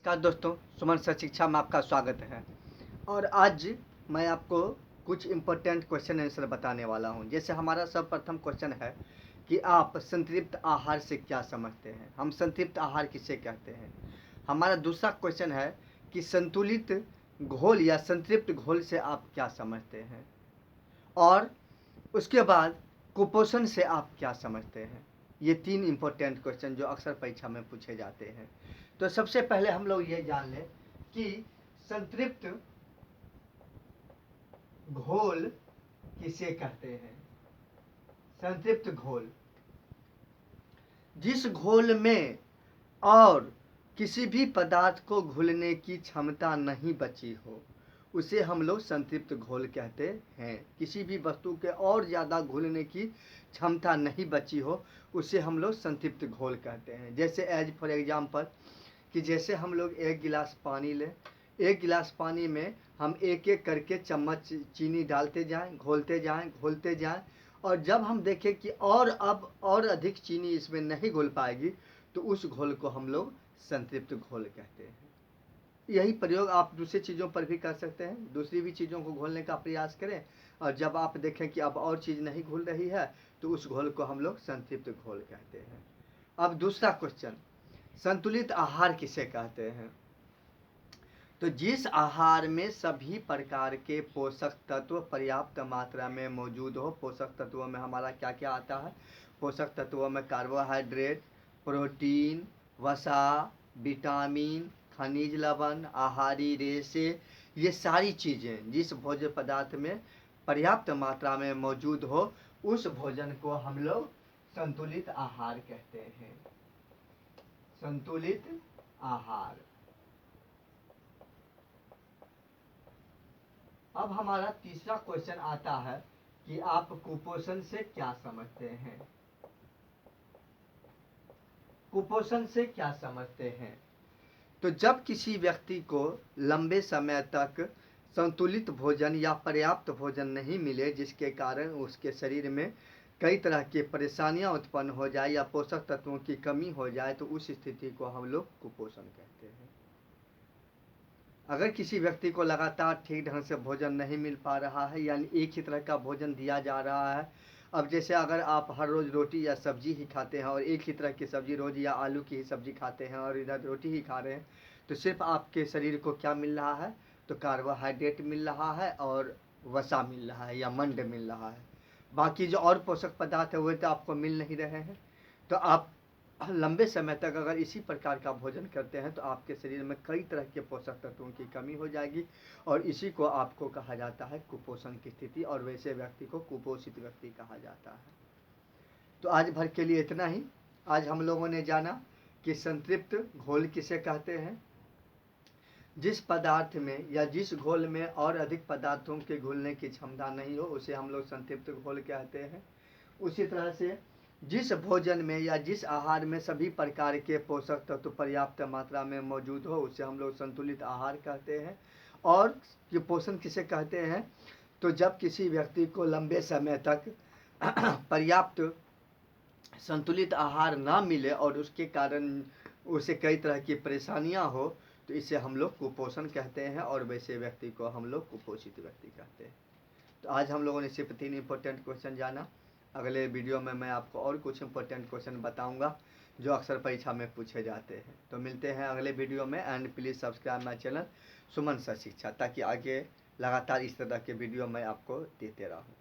नमस्कार दोस्तों, सुमन सर शिक्षा में आपका स्वागत है। और आज मैं आपको कुछ इम्पोर्टेंट क्वेश्चन आंसर बताने वाला हूं। जैसे हमारा सर्वप्रथम क्वेश्चन है कि आप संतृप्त आहार से क्या समझते हैं। हम संतृप्त आहार किसे कहते हैं। हमारा दूसरा क्वेश्चन है कि संतुलित घोल या संतृप्त घोल से आप क्या समझते हैं। और उसके बाद कुपोषण से आप क्या समझते हैं। ये 3 इम्पोर्टेंट क्वेश्चन जो अक्सर परीक्षा में पूछे जाते हैं। तो सबसे पहले हम लोग ये जान लें कि संतृप्त घोल किसे कहते हैं। संतृप्त घोल जिस घोल में और किसी भी पदार्थ को घुलने की क्षमता नहीं बची हो उसे हम लोग संतृप्त घोल कहते हैं। किसी भी वस्तु के और ज़्यादा घुलने की क्षमता नहीं बची हो उसे हम लोग संतृप्त घोल कहते हैं। जैसे एज फॉर एग्जाम्पल कि जैसे हम लोग एक गिलास पानी लें, एक गिलास पानी में हम एक एक करके चम्मच चीनी डालते जाएं, घोलते जाएं और जब हम देखें कि अब और अधिक चीनी इसमें नहीं घुल पाएगी तो उस घोल को हम लोग संतृप्त घोल कहते हैं। यही प्रयोग आप दूसरी चीज़ों पर भी कर सकते हैं। दूसरी भी चीज़ों को घोलने का प्रयास करें और जब आप देखें कि अब और चीज़ नहीं घुल रही है तो उस घोल को हम लोग संतृप्त घोल कहते हैं। अब दूसरा क्वेश्चन, संतुलित आहार किसे कहते हैं। तो जिस आहार में सभी प्रकार के पोषक तत्व पर्याप्त मात्रा में मौजूद हो। पोषक तत्वों में हमारा क्या क्या आता है। पोषक तत्वों में कार्बोहाइड्रेट, प्रोटीन, वसा, विटामिन, खनिज लवण, आहारी रेशे, ये सारी चीज़ें जिस भोज्य पदार्थ में पर्याप्त मात्रा में मौजूद हो उस भोजन को हम लोग संतुलित आहार कहते हैं। संतुलित आहार। अब हमारा तीसरा क्वेश्चन आता है कि आप कुपोषण से क्या समझते हैं। कुपोषण से क्या समझते हैं। तो जब किसी व्यक्ति को लंबे समय तक संतुलित भोजन या पर्याप्त भोजन नहीं मिले जिसके कारण उसके शरीर में कई तरह की परेशानियां उत्पन्न हो जाए या पोषक तत्वों की कमी हो जाए तो उस स्थिति को हम लोग कुपोषण कहते हैं। अगर किसी व्यक्ति को लगातार ठीक ढंग से भोजन नहीं मिल पा रहा है यानी एक ही तरह का भोजन दिया जा रहा है। अब जैसे अगर आप हर रोज़ रोटी या सब्जी ही खाते हैं और एक ही तरह की सब्जी रोज़ या आलू की ही सब्जी खाते हैं और इधर रोटी ही खा रहे हैं तो सिर्फ आपके शरीर को क्या मिल रहा है। तो कार्बोहाइड्रेट मिल रहा है और वसा मिल रहा है या मंड मिल रहा है। बाकी जो और पोषक पदार्थ है वो तो आपको मिल नहीं रहे हैं। तो आप लंबे समय तक अगर इसी प्रकार का भोजन करते हैं तो आपके शरीर में कई तरह के पोषक तत्वों की कमी हो जाएगी और इसी को आपको कहा जाता है कुपोषण की स्थिति और वैसे व्यक्ति को कुपोषित व्यक्ति कहा जाता है। तो आज भर के लिए इतना ही। आज हम लोगों ने जाना कि संतृप्त घोल किसे कहते हैं। जिस पदार्थ में या जिस घोल में और अधिक पदार्थों के घुलने की क्षमता नहीं हो उसे हम लोग संतृप्त घोल कहते हैं। उसी तरह से जिस भोजन में या जिस आहार में सभी प्रकार के पोषक तत्व पर्याप्त मात्रा में मौजूद हो उसे हम लोग संतुलित आहार कहते हैं। और कुपोषण किसे कहते हैं। तो जब किसी व्यक्ति को लंबे समय तक पर्याप्त संतुलित आहार ना मिले और उसके कारण उसे कई तरह की परेशानियां हो तो इसे हम लोग कुपोषण कहते हैं और वैसे व्यक्ति को हम लोग कुपोषित व्यक्ति कहते हैं। तो आज हम लोगों ने सिर्फ 3 इम्पोर्टेंट क्वेश्चन जाना। अगले वीडियो में मैं आपको और कुछ इम्पोर्टेंट क्वेश्चन बताऊंगा जो अक्सर परीक्षा में पूछे जाते हैं। तो मिलते हैं अगले वीडियो में and please subscribe my channel Suman sir शिक्षा ताकि आगे लगातार इस तरह के वीडियो मैं आपको देते रहूँ।